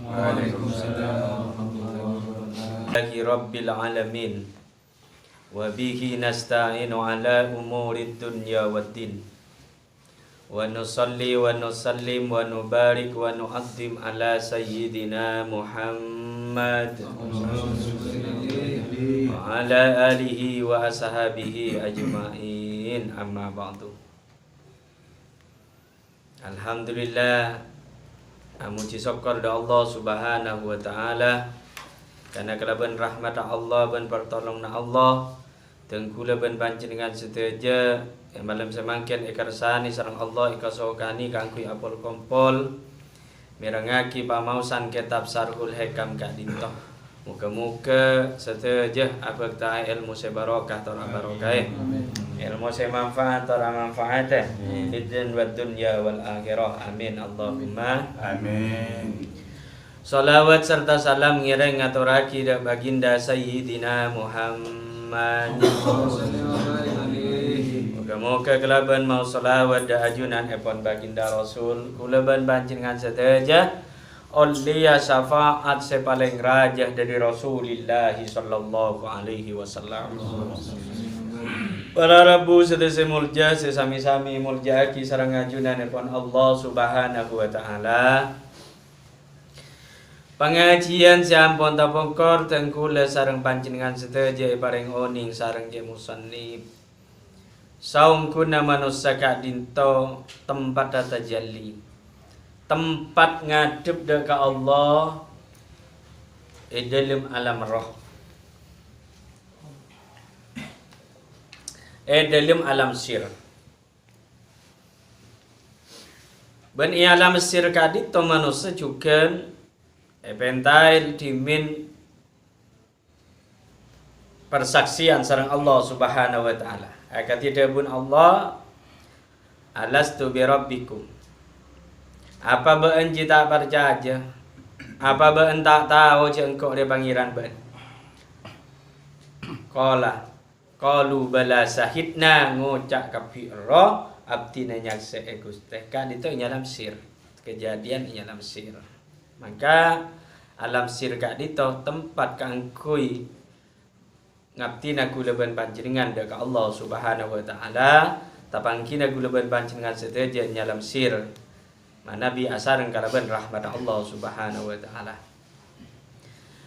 Waalaikumsalam warahmatullahi wabarakatuh. Rabbil alamin wa bihi nasta'inu ala umurid dunya waddin wa nusalli wa nusallim wa nubarik wa nu'azzim ala sayyidina Muhammad wa ala alihi wa ashabihi ajma'in, amma ba'du. Alhamdulillah, muji syukur da Allah Subhanahu wa taala karena kelaban rahmat Allah ban pertolongan Allah tengkula ban panjenengan sedaja yang malam semangkin ekarsani sareng Allah ikasokani kangkui apol kompol mirengaki pamausan kitab Sarhul Hikam kak dinto. Muka-muka sedaja abek ta ilmu sebarokah tora barokah, ilmu semanfaat tora manfaat fid wa dunya wal akhirah. Amin Allahumma Amin. Salawat serta salam ngiring ngaturaki dak baginda Sayyidina Muhammad. Moga-moga kelaban mau salawat da ajunan epon baginda Rasul kulaban panjenengan sedaja oleh syafaat sepaling rajah dari Rasulullah sallallahu alaihi wasallam. Para Rabu sedese mulja sesami-sami muljaki sareng ajunan epon Allah Subhanahu wa taala. Pengajian sampun tapongkor tengkula sareng panjenengan sedaja paring oning sareng je musannif. Saum kuna manusia kak dinto tempat tajalli. Tempat ngadep dekat Allah dalam alam roh, dalam alam sir. Ben alam sir kadit to manusia juga pentai dimin persaksian sareng Allah Subhanahu wa taala. Akatida bun Allah alastu bi rabbikum. Apa beun tak percaya? Apa beun tak tahu engkau dia pangeran beun? Qalu bala sahidna ngucak kafiro abdina nyakse Gusti. Kan itu nyalam sir. Kejadian nyalam sir. Maka alam sir kak dito tempat kangkui ngabtina kuleban panjenengan dekat Allah Subhanahu wa taala. Tapangkina kuleban panjenengan sedaja nyalam sir. Nabi asareng kalaban rahmat Allah Subhanahu wa taala.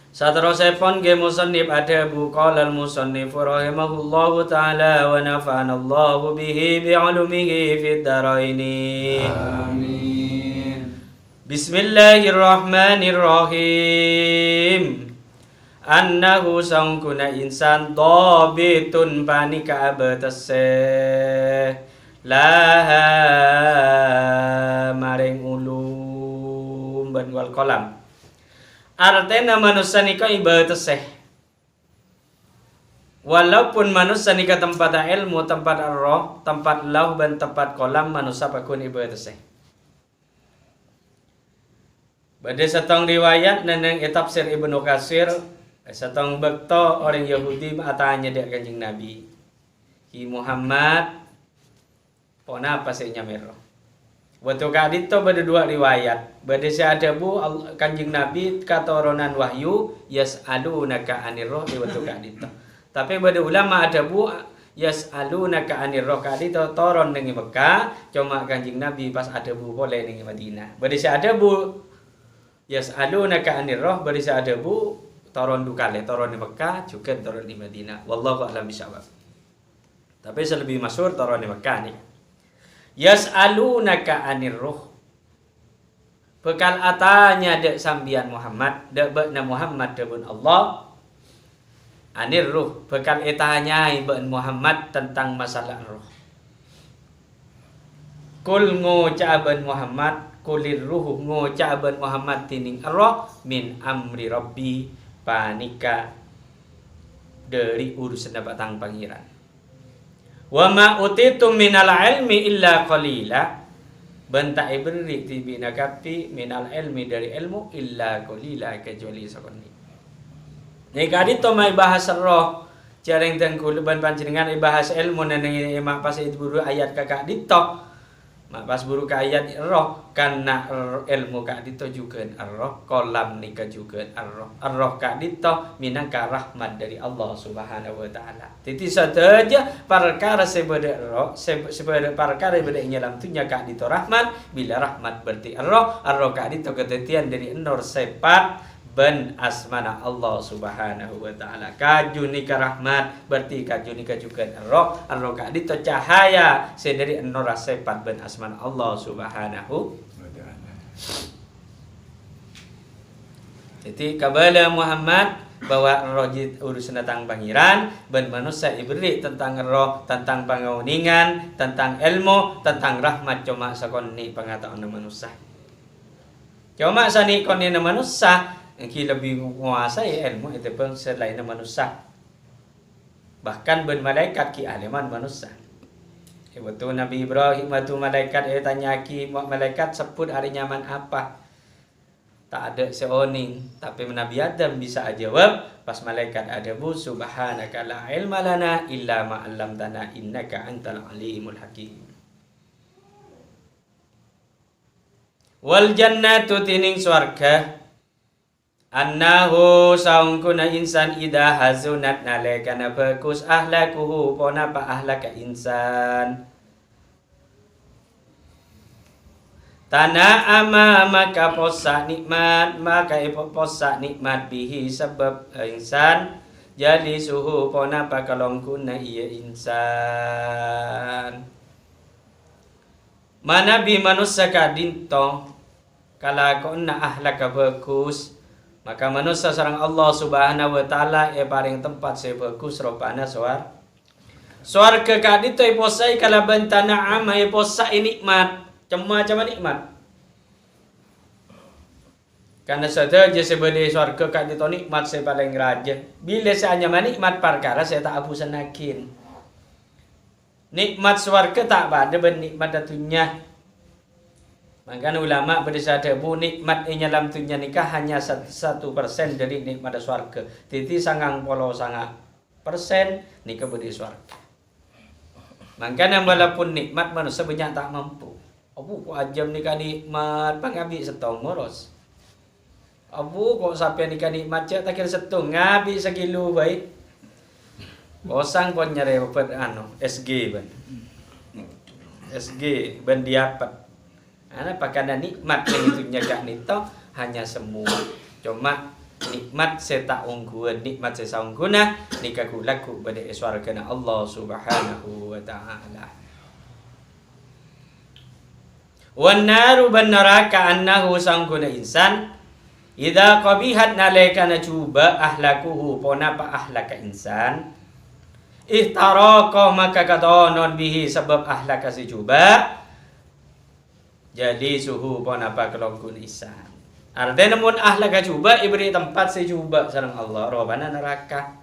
Saterusipun nggih musannif ada bu qala al musannif rahimahullahu taala wa nafa'ana Allahu bihi bi 'ulumihi fid dharaini. Amin. Bismillahirrahmanirrahim. Annahu sangkuna insan dabitun panika abatase laha maring ulum ban wal kolam. Artena manusia nika ibadah. Walaupun manusia nika tempat ilmu, tempat roh, tempat lauh ban tempat kolam manusia pakun ibadah. Bade satong riwayat neneng tafsir Ibnu Katsir satong bekto orang Yahudi atanya dek Kanjeng Nabi. Ki Muhammad pona apa sih nyamero. Waktu kadito bade dua riwayat. Bade ada bu Kanjeng Nabi katoronan wahyu yas'alunaka anir roh di waktu kadito. Tapi bade ulama ada bu yas'alunaka anir roh kadito toron nengi Mekah, cuma Kanjeng Nabi pas ada bu boleh nengi Madinah. Bade ada bu yas'alunaka anir roh, bade ada bu toron dukale, toron di Mekah juga toron di Madinah. Wallahu a'lam bishawab. Tapi selebih masyhur toron di Mekah nih. Yas'alunaka anir ruh. Bekal atanya dek sambian Muhammad, dek bekna Muhammad debun Allah. Anir ruh, bekal etanya ibn Muhammad tentang masalah ruh. Kul ngucaban Muhammad, kulir ruh ngucaban Muhammad tining roh min amri rabbi panika dari urusan batang pangeran. Wa ma utitum minal ilmi illa qalila. Banta ibri tibina kapi minal ilmi dari ilmu illa qalila kecuali sakoni. Nek adito may bahasa roh jareng tengkul ban panjenengan bahasa ilmu neneng emak pas itu ayat kakak dito mak pas buruk ayat roh karena ilmu kak dito juga roh kolam nikah juga roh kak dito minangka rahmat dari Allah Subhanahu wa taala. Titi saja perkara sebeda roh sebeda perkara beda nyalam tunya kak dito rahmat, bila rahmat berarti roh kak dito ketetian dari enor sepat ben asmana Allah Subhanahu wa taala. Kaju nikah rahmat berarti kaju nikah juga roh kak dito cahaya sedari enora sepat ben asmana Allah Subhanahu wa taala. Jadi kabala Muhammad bahwa roh urusan tentang pangeran ben manusia ibri tentang roh, tentang pangauningan, tentang ilmu, tentang rahmat cuma sakonni pengetahuan manusia. Cuma sani konni manusia yang lebih menguasai ilmu itu pun selain manusia. Bahkan ben malaikat ki aliman manusia. Betul Nabi Ibrahim waktu malaikat tanya ki malaikat sebut hari nyaman apa? Tak ada seoning, tapi Nabi Adam bisa jawab pas malaikat ada bu subhanaka la ilma lana illa ma 'allamtana innaka antal alimul hakim. Wal jannatu tining swarga annahu saungkuna insan ida hazunat nalekana bagus ahlakuhu pona pa ahlaka insan tanah ama maka posa nikmat maka posa nikmat bihi sebab insan jadi suhu pona pa kalongkuna iya insan mana bi manusia kadinto kala kona ahlaka bagus maka manusia sareng Allah Subhanahu wa taala paring tempat saya bagus rupana swarga kadito posai kala bentana ama posai nikmat cuma nikmat karena saja sebeli swarga kadito nikmat saya paling raja bila saya hanya nikmat perkara saya tak abu senakin nikmat swarga tak pada ben nikmat datunya. Maka ulama berdasar bu nikmat nyalam tunya nikah hanya 1% dari nikmat swarga. Titi sangang polo sangat persen nikah beri swarga. Maka walaupun nikmat manusia banyak tak mampu. Abu kok ajam nikah nikmat pangabi setong moros. Abu kok sampai nikah nikmat cek takir setong ngabi sekilo baik. Osang pun nyari SG ban. SG ban diapat. Karena pakaian nikmat yang itu nyaga nito hanya semua. Cuma nikmat saya tak ungguan, nikmat saya ungguna nikah kulaku pada swargana Allah Subhanahu wa taala. Wan naru ban neraka annahu sangguna insan idza qabihat nalaikana cuba ahlakuhu pona pa ahlaka insan ihtaraka maka katonon bihi sebab ahlaka si cuba jadi suhu pon apa kelongkun isan. Artinya namun ahlak coba ibri tempat saya coba sareng Allah robana neraka.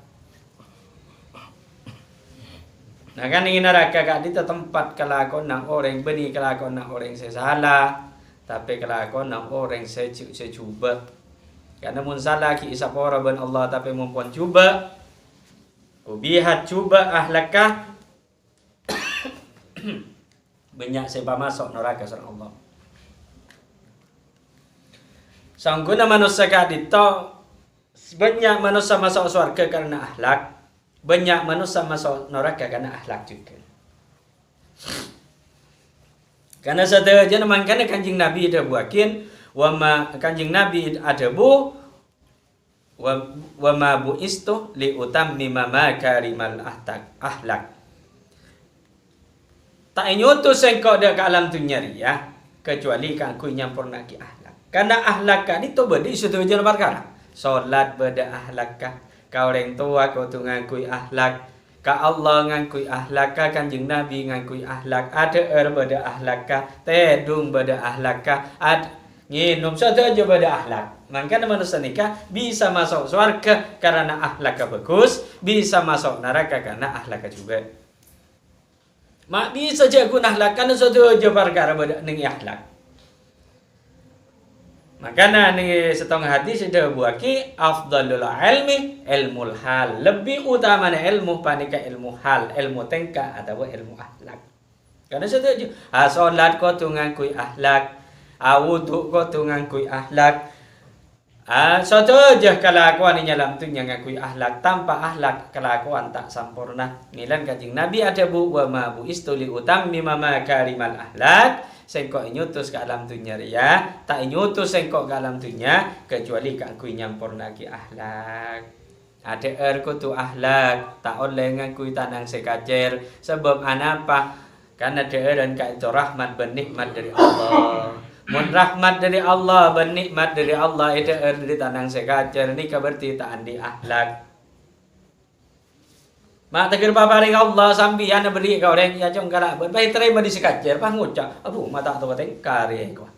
Nah kan ingin neraka kak di tempat kelakon nang orang beni kelakon nang orang saya salah, tapi kelakon nang orang saya coba. Karena mun salah ki isapora ben Allah tapi mumpun coba. Ubihat coba ahlakah banyak sebab masuk neraka sareng Allah. Sangguna manusia kadito banyak manusia masuk surga karena akhlak, banyak manusia masuk neraka karena akhlak juga. Karena saja makanya kanjeng Nabi ada buakin, wama kanjeng Nabi ada bu, wama bu istu li utammima makarimal akhlak. Tak nyutus engkau dak alam dunia ya, kecuali kangku nyampurna ki akhlak. Karena ahlak kan itu bedi suatu jenis perkara. Solat beda ahlak kau orang tua kau tu ngakui ahlak. Ka Allah ngakui ahlak kanjeng Nabi ngakui ahlak. Ada beda ahlak tedung beda ahlak ad nginum saja beda ahlak. Makanya manusia nikah bisa masuk surga karena ahlak bagus, bisa masuk neraka karena ahlak juga. Mak bisa je guna ahlak kan suatu je perkara beda ning ahlak. Makanya ni setengah hadis sudah buaki afdalul ilmi ilmul hal. Lebih utama ilmu panika ilmu hal, ilmu tingkah atau ilmu akhlak. Karena setuju. Solat ko tu ngangkui akhlak. Wuduk ko tu ngangkui akhlak. Setuju kelakuan ini dalam tu ngangkui akhlak. Tanpa akhlak kelakuan tak sempurna. Nilan Kanjeng Nabi ada bu wa ma bu istuli utam mimma makarimal akhlak. Sengkok nyutus ke alam dunia ria, tak nyutus sengkok ke alam dunia kecuali kakui nyampurna ki akhlak. Ada ko tu akhlak, tak oleh ngakui tanang sekacer. Sebab anapa? Karena dan ka itu rahmat benikmat dari Allah. Mun rahmat dari Allah, benikmat dari Allah itu dari tanang sekacer. Ini berarti tak andi akhlak. Mak tegur paparing Allah sambian beri kau orang ya jong kala baik terima di sekacer pah ngucap aduh mata tu kateng kare ko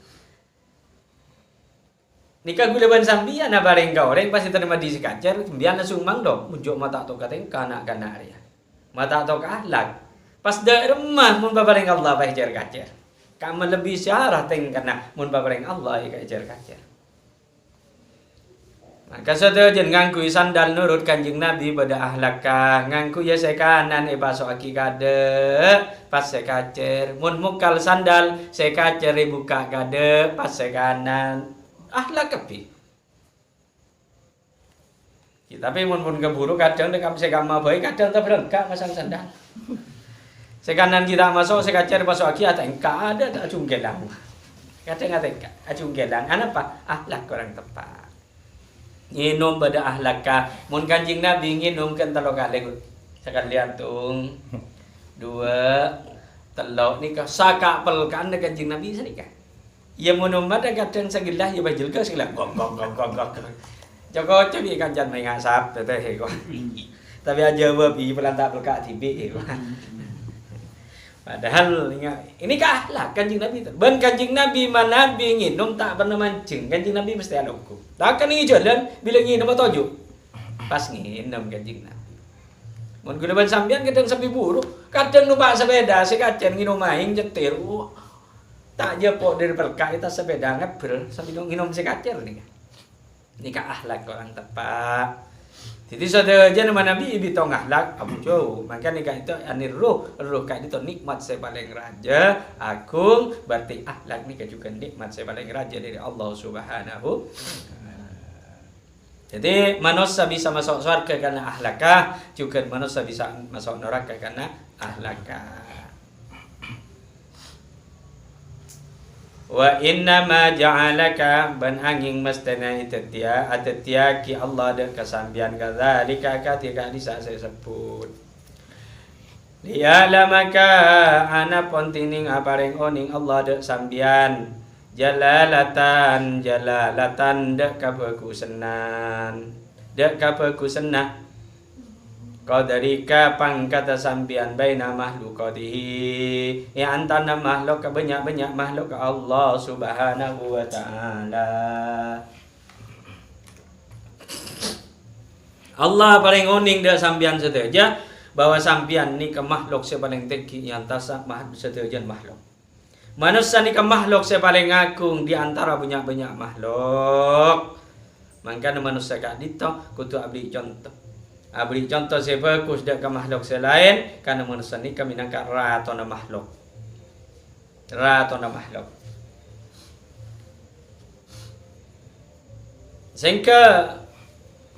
nikah gula ban sambian paring kau orang pasti terima di sekacer sambian sumang do muncul mata tu kateng kana ria mata tu kahlak pas de remah mun paparing Allah baik jar kacer kamu lebih syarah teng kana mun paparing Allah ka jar kacer. Maka setuju ngangkui sandal nurut Kanjeng Nabi pada ahlakah ngangkui ya sekanan pasok aki kade pas sekacer mun mukal sandal sekacer buka kade pas sekanan ahlak kepi. Tapi mun keburu kadang dekam sekama baik kadang tak berengkak pasang sandal. Sekanan kita masuk sekacer pasok aki ada engka ada tak cunggelang. Kadang ada engka cunggelang. Apa? Ahlak kurang tepat. Nginum pada ahlaka mun Kanjeng Nabi nginum kan telo kali sekalian tung 2 telo ni ka saka pelkan Kanjeng Nabi sanika ia munum pada kadang segelah ia bajul ke segelah gong Joko cobi kancan mai ngasap teteh ko tapi aja babi pelantak pelka tibi ko padahal ini ka akhlak Kanjeng Nabi. Ben Kanjeng Nabi mana Nabi nginum tak pernah mancing. Kanjeng Nabi mesti ada hukum. Takkan ini jalan bila nginum atau tojuk. Pas nginum Kanjeng Nabi. Mun gula ban sambian kadang sampai buru, kadang numpak sepeda sekacen nginum maing jetir. Tak jepok dari pelka kita sepeda ngebrel sambil nginum sekacer nih. Ini ka akhlak orang tepat. Jadi saudara nama Nabi bitong akhlak abu jauh. Maka nikah itu anir ruh kah itu nikmat saya paling raja agung berarti akhlak nikah juga nikmat saya paling raja dari Allah Subhanahu. Jadi manusia bisa masuk surga karena akhlakah, juga manusia bisa masuk neraka karena akhlakah. Wa inna ma ja'alaka ban angin mastana itatia atatia ki Allah dan kesambian kadzalika ketika bisa saya sebut lialamaka ana pontining apareng oning Allah dek sambian jalalatan dek kabagusenan dek kabagusenah qadarika pangkata sambian baina mahlukatihi ya antara makhluk ke banyak-banyak makhluk ke Allah Subhanahu wa taala. Allah paling uning dah sambian setuja bahwa sambian ni ke makhluk sepaling tinggi yang tasak setujan makhluk. Manusia ni ke makhluk sepaling agung di antara banyak-banyak makhluk. Mangkana manusia kak dito kutu abdi contoh. Beri contoh saya bagus dak ke makhluk selain karena manusia ni kami nangkat ratona makhluk. Sehingga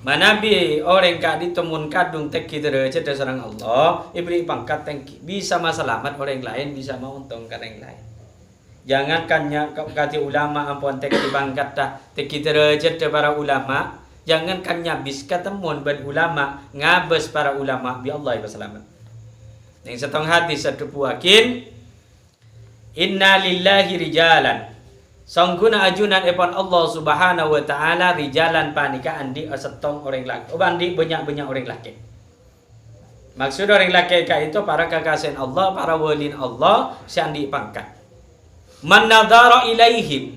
manabi orang kak ditemun kadung teki derajat sareng Allah ibri pangkat tengki bisa masalamat orang lain bisa menguntungkan orang lain. Jangan kannya kati ulama ampun teki pangkat dah teki derajat para ulama. Jangan kan nyabis ketemuan ban ulama ngabes para ulama bi Allah selamat. Yang setong hadis sedupuakin inna lillahi rijalan. Sangguna ajunan epon Allah Subhanahu wa taala rijalan panika andi setong orang laki. Andi banyak-banyak orang laki. Maksud orang laki itu para kekasih Allah, para walin Allah siandi pangkat. Man nadhara ilaihim.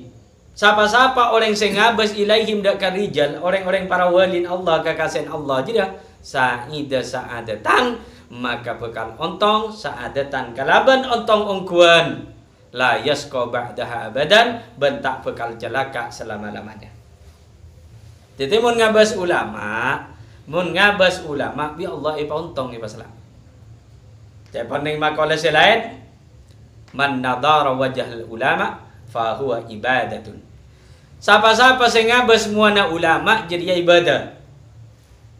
Siapa-siapa orang yang ngabas ilaihim dakar rijal, orang-orang para walin Allah kekasihan Allah jadi sa'adatan maka bekal ontong sa'adatan kalaban ontong ongkuan la yasqa ba'daha abadan bentak bekal celaka selama-lamanya. Jadi mun ngabas ulama bi Allah ipa ontong ipa salam. Jadi pening makola selain Man nadhara wajhal ulama fa huwa ibadatun. Siapa-siapa sing ngabas muana ulama jadi ibadah.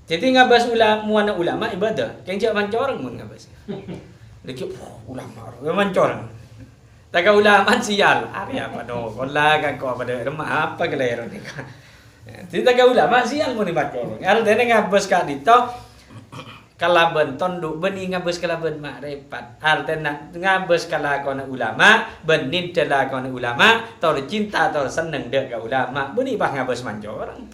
Jadi ngabas muana ulama ibadah. Keng cak mancoreng mun ngabas. Dikit ulama mancoreng. Taka ulama sial. Ari apa do? Kola kan ko pada remah apa gelero ni. Jadi taka ulama sial mun mancoreng. Artine ngabas ka dito kalaban tonduk beni ngabes kalaban makrifat artena ngabes kalakon ulama benin dalakon ulama tor cinta tor seneng dek ka ulama beni bah ngabes mancoreng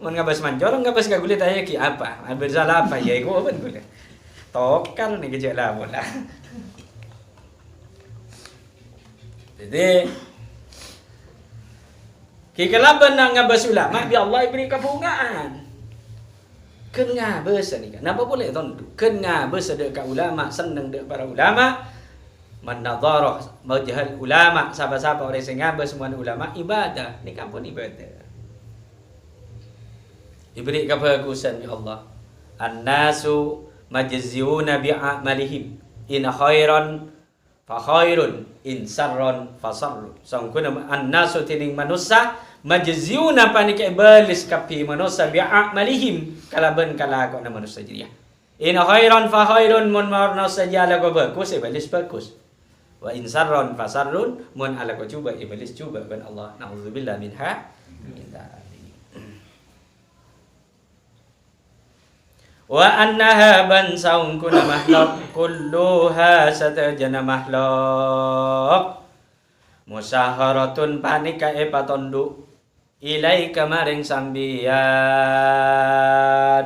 mun ngabes mancoreng ngabes ka gulit aya ki apa ambil salah apa ya iku ben gulit tokal ni kejek lah bola jadi ki kalaban ngabes ulama bi Allah beri kabungaan ken ngabes ni kan napa boleh tonduk ken ngabes dekat ulama seneng dekat para ulama man nadharah wajhal ulama siapa-siapa orang sing ngabes semua ulama ibadah ni kan pun ibadah diberi kebagusan ya Allah annasu majziuna bi'amalihim in khairan fa khairun in sarran fa sarrun sangkuna annasu tining manusia majziuna panik iblis kapi manusia bi'amalihim kalaban kalakon na manusia jadi in khairan fa khairun mun manusia jala ko bagus iblis bagus wa in sarran fa sarrun mun ala ko cuba iblis cuba ban Allah naudzubillah minha wa annaha ban saung kuna makhluk kulluha satajana makhluk musaharatun panika patonduk ilai kamaring sambian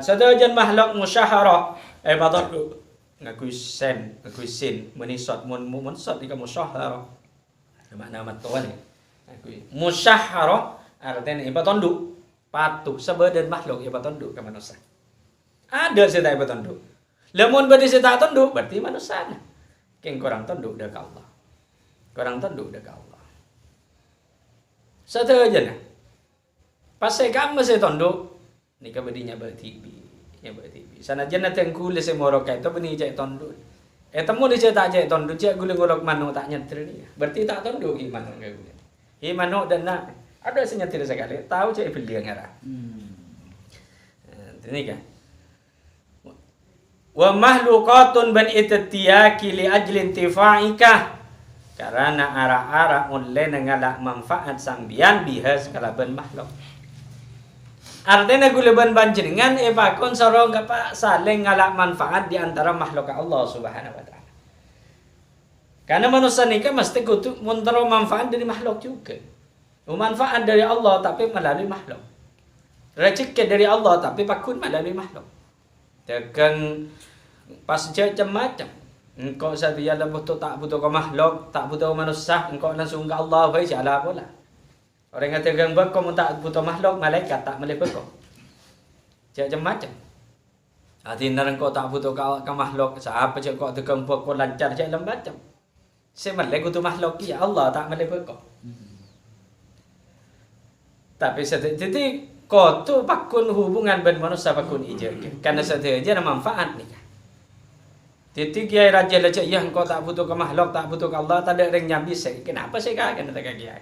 sadajan makhluk musyaharah patonduk ngakui sen ngakui sin menisot mun sot ika musyaharah makna matuan ngakui musyaharah artinya patonduk patuh sebadan makhluk patonduk ka manusia ada saya tak tunduk. Lamun berarti saya tak tunduk, berarti manusia. Keng korang tunduk dekat Allah. Korang tunduk dekat Allah. Satu aja nah. Pasal kamu saya tunduk, ni kabadinya bertibi, nya bertibi. Sana jana tengku le se morokai to beni cek tunduk. Temu ni saya tak cek tunduk, cek gule ngolok mano tak nyetir ni. Berarti tak tunduk iman ke gule. Iman dan nak ada senyetir sekali, tahu cek beli ngarah. Ini kan. Wa mahlukatun ban ittiyaki li ajli intifa'ika karena ara-ara mulai ngalak manfaat sambian bihas kalaban makhluk artinya guleban panjenengan pakon sorong apa saling ngalak manfaat di antara makhluk Allah Subhanahu wa taala karena manusia ni kan mesti kudu muntaro manfaat dari makhluk juga manfaat dari Allah tapi melalui makhluk rezeki dari Allah tapi pakun melalui makhluk tegang pas macam-macam engkau saja lah butuh tak butuh ke makhluk tak butuh manusia engkau langsung ke Allah baik salah pula orang yang tegang kau tak butuh makhluk malaikat tak boleh kau macam-macam artinya engkau tak butuh ke makhluk siapa je kau tegang kau lancar je macam saya malaikat butuh makhluk ya Allah tak boleh kau tapi jadi kau tu pakun hubungan ben manusia pakun ije karena saja ada manfaat ni. Jadi kiai raja lecak yang kau tak butuh ke makhluk tak butuh ke Allah tak ada yang nyambi saya. Kenapa saya kagak kata kiai?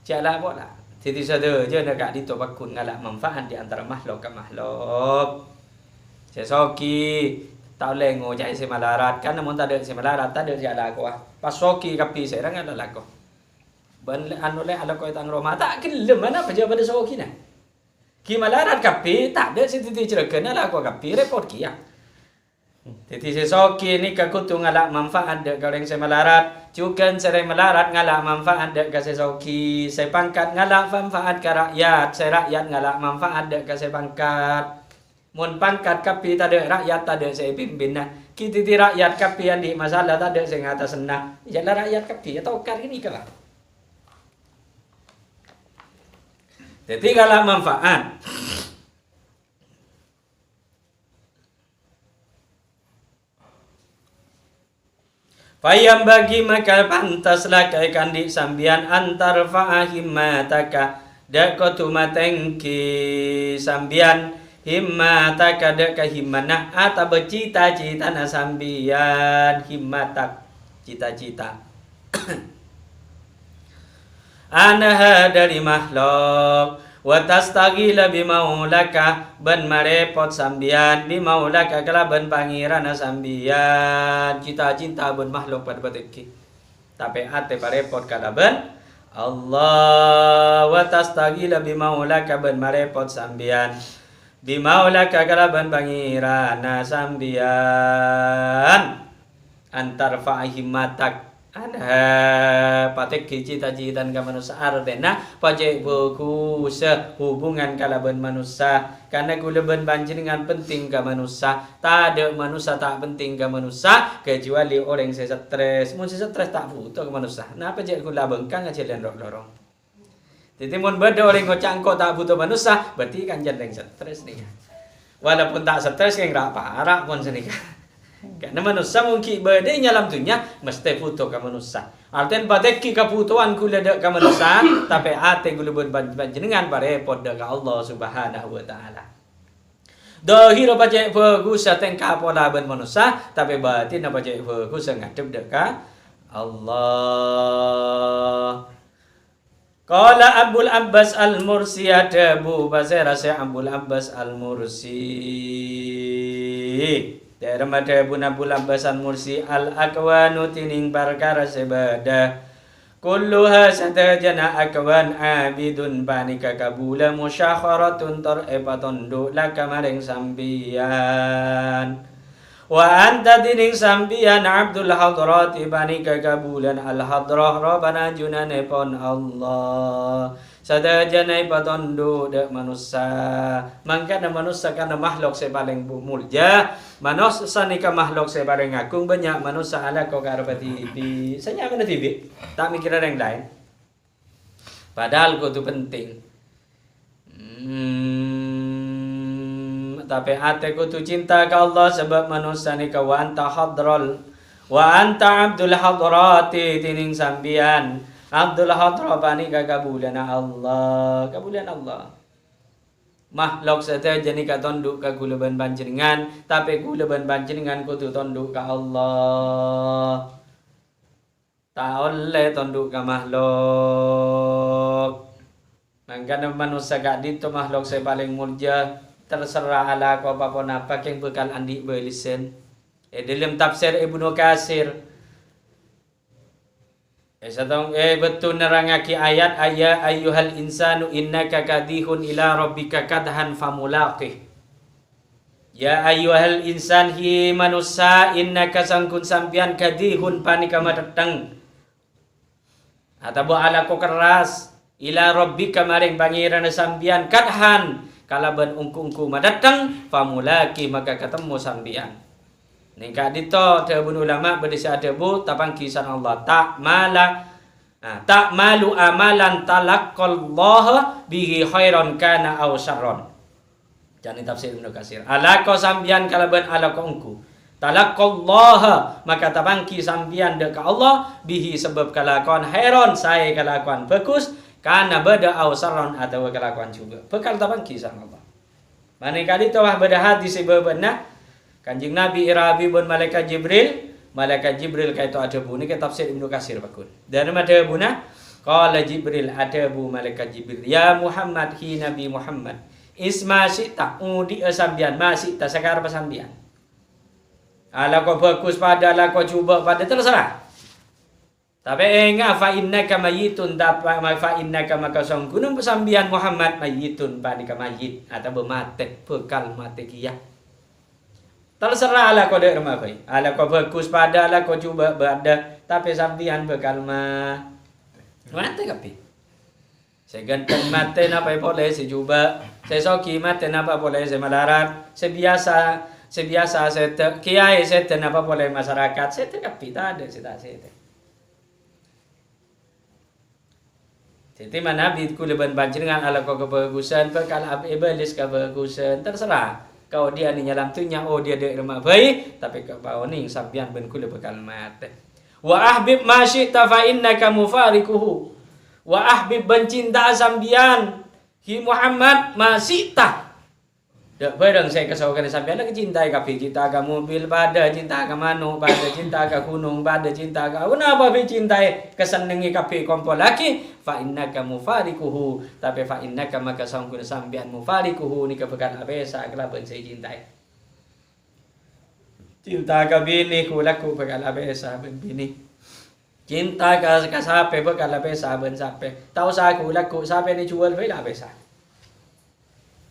Jalan bola. Jadi saja nak kat itu pakun ngalak manfaat di antara makhluk ke makhluk. Saya soki tak boleh ngojai saya malarat karena mun tak ada saya malarat tak ada jalan aku. Pas soki kapi saya orang ada laku. Ben anu le ala kau tang Roma tak kelem mana baca pada soki nah. Kimalarat kapi tak ada siti cerken lah aku kapi repot kia. Jadi sesoki ni kaku tu ngalak manfaat dek kalau yang saya malarat. Cukan saya malarat ngalak manfaat dek ke sesoki. Saya pangkat ngalak manfaat ke rakyat. Saya rakyat ngalak manfaat dek ke saya pangkat. Mun pangkat kapi tak ada rakyat tak ada saya pimpin nah. Kita di rakyat kapi yang di masalah tak ada saya ngata senang. Jalan rakyat kapi atau kar ini ke lah. Jadi kalau manfaat Fayam bagi maka pantaslah kai kandi sambian antar fa'ahimmataka dakotu matengki sambian himmataka deka himmana ata becita-cita na sambian himmatak cita-cita Anaha dari makhluk wa tastagila bimaulaka ban marepot sambian bimaulaka kalaban pangirana sambian cinta ben makhluk pada batiki tapi ate parepot kalaban Allah wa tastagila bimaulaka ban marepot sambian bimaulaka kalaban pangirana sambian antar fahimatak ada patek cita-citan ka manusia artena pajak fokus hubungan kalaban manusia karena kuleban panjenengan penting ka manusia tak ada manusia tak penting ka manusia kecuali orang yang stres mun stres tak butuh ka manusia nah pajak kula bengkang aja lorong jadi mun beda orang ngocangko tak butuh manusia berarti kan jangan stres nih walaupun tak stres yang rak parah pun senika karena manusia mungkin bedanya dalam dunia mesti butuh ke manusia. Artian badeki kebutuhan kula dek ke manusia, tapi ate kula panjenengan parepot dek Allah Subhanahu wa taala. Dohir pajak bagus tengka pola ben manusia, tapi batin pajak bagus ngadep dek Allah. Qala Abul Abbas Al-Mursi adabu basara Syekh Abul Abbas Al-Mursi. Daripada Buna Bulan Basan Mursi al-akwanu tining perkara sebada kulluha satajana akwan abidun panika kabula musyakharatun tar'epaton laka maring sambian wa anta tining sambian abdul hadrati panika kabulan al-hadrah robana junane pon Allah sadajana ipaton dek manusia mangkana manusia karena makhluk sepaling mulja manusia nika makhluk sepaling agung banyak manusia ala kau karba TV saya mana TV tak mikir yang lain padahal kau tu penting tapi hati kau tu cinta ke Allah sebab manusia nika wa anta hadral wa anta abdul hadrati tining sambian Abdul Hadrabani kabulan Allah makhluk saja ni ka tunduk ka kulaban panjenengan tapi kulaban panjenengan kudu tunduk ka Allah tak oleh tunduk ka makhluk mangkana manusia gak dito makhluk saya paling mulia terserah ala ko apa napa keng bekal andi belisen dalam tafsir Ibnu Katsir betul nerangaki ayat ayyuhal insanu innaka kadihun ila rabbika kadhan famulaqih ya ayyuhal insan hi manusia innaka sangkun sampian kadihun panika madatang atau ala ko keras ila rabbika maring pangeran sampian kadhan kalaban ungku madatang famulaqih maka ketemu sampian Nika dito tabun ulama berdesa adabu tapang kisan Allah tak malu amalan talaqqallah bihi khairan kana aw syarron. Jani tafsir Ibnu Katsir. Alaka sambian kalaban alaka ungku. Talaqqallah maka tapangki sambian deka Allah bihi sebab kalakuan khairon saya kalakuan bagus kana bada aw syarron atau kalakuan juga. Bekal tapangki san Allah. Manika dito wah beda hadis sebabna Kanjeng Nabi irabi bon malaikat Jibril kaitu adabu ni tafsir Ibnu Katsir bakun. Dan madhabuna qala Jibril adabu malaikat Jibril ya Muhammad hi Nabi Muhammad isma sita udi sambian masih ta sakar pasambian. Ala ko bagus pada ala ko coba pada terserah. Tapi enga fa innaka mayitun fa innaka maka sangkunung pasambian Muhammad mayitun panika mayit atau bermate bekal mate kiyah. Terserah ala kau dek rumah baik, ala kau bagus pada ala kau coba berada, tapi sampian bekal mah mati kapi. Saya ganteng mati napa boleh saya coba, saya soki mati napa boleh saya melarat, sebiasa saya kiai saya napa boleh masyarakat saya kapi tak ada saya. Jadi mana bitku leban panjenengan ala kau kebagusan, bekal iblis kebagusan terserah. Kau dia ni nyalam tu nya oh dia dek rumah baik tapi kau ni sampian ben kula bekal mate wa ahbib ma syi'ta fa innaka mufarikuhu wa ahbib ben cinta sampian hi Muhammad ma syi'ta Dak bareng saya kesawakan sampean lagi cinta kabeh, cinta ka mobil pada, cinta ka manuk pada, cinta ka gunung pada, cinta ka kenapa be cintai kesenengi kabeh kompol lagi fa innaka mufarikuhu tapi fa innaka maka sangkun sampean mufarikuhu ni kepekan abesa kelaban saya cintai. Cinta ka bini kulaku pekan abesa ben bini. Cinta ka sape pekan abesa ben sape. Tahu sa kulaku sape ni jual be abesa.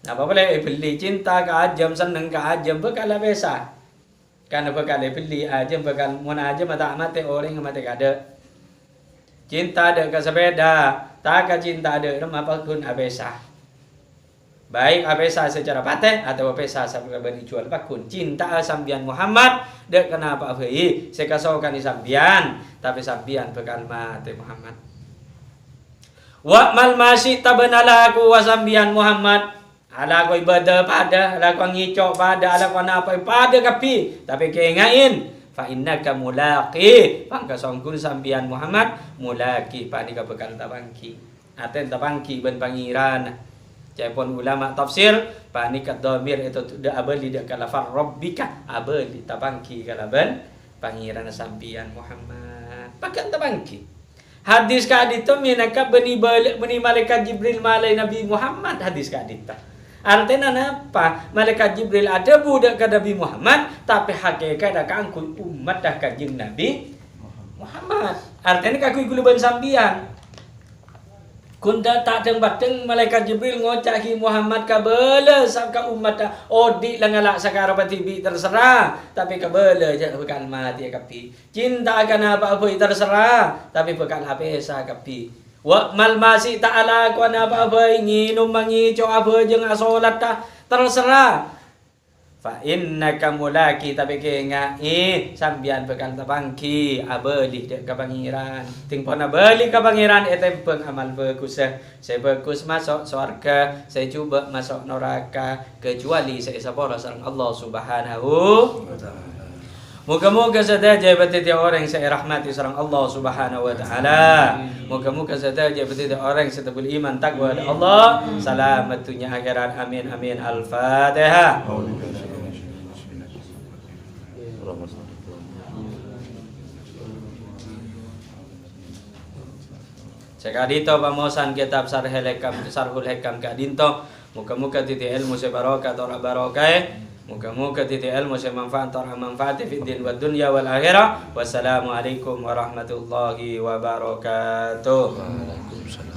Apa boleh beli cinta ke ajam seneng ke ajam bekal biasa. Karena bekal beli ajam bekal mun ajam mata mati orang mati kada. Cinta ada ke sepeda, tak ke cinta ada rumah pakun abesa. Baik abesa secara pateh atau abesa sampai bani jual pakun. Cinta sambian Muhammad dek kenapa afei sekasokan sambian tapi sambian bekal mati Muhammad. Wa mal masih tabanalaku wa sambian Muhammad. Ala ko ibadah pada, ala ko ngicok pada, ala ko apa pada kapi. Tapi keingain fa innaka mulaqi. Pangka songkun sampian Muhammad mulaqi pani ka bekal tabangki. Aten tabangki ben pangiran. Cepon ulama tafsir pani ka dhamir itu da abali da kalafar rabbika abali tabangki kalaban pangiran sampian Muhammad. Pakan tabangki. Hadis ka dito minaka beni malaikat Jibril malai Nabi Muhammad hadis ka dito. Artinya apa? Malaikat Jibril ada budak ke Nabi Muhammad, tapi hakikat dah kangkul umat dah kanjeng Nabi Muhammad. Artinya kakui guluban sambian. Kunda tak teng bateng malaikat Jibril ngocaki Muhammad kabela saka umat dah odik langalak sakara patibi terserah, tapi kabela je bekal mati kapi. Cinta akan apa terserah, tapi bekal habis kapi. Wa mal masih ta'ala ku apa nginum mangico apa jeung salat terserah. Fa innaka mulaki tapi ke ngai sambian bekal tabangki abeli dek ka pangeran. Ting pona beli ka pangeran eta peng amal bagus. Saya bagus masuk surga, saya coba masuk neraka kecuali saya sabar sareng Allah Subhanahu wa taala. Moga-moga sadaja betiti orang yang saya rahmati sareng Allah Subhanahu wa taala. Moga-moga sadaja betiti orang yang setabul iman takwa kepada Allah, selamat dunia akhirat. Amin amin. Al-Fatihah. Sekadito pamosan kitab Sarhul Hikam kadinto. Moga-moga titi ilmu sebarokah tora barokah. Moga-moga titik ilmu semanfaat tora manfaat fi din wa dunya wal akhirah. Wassalamualaikum warahmatullahi wabarakatuh. Waalaikumsalam.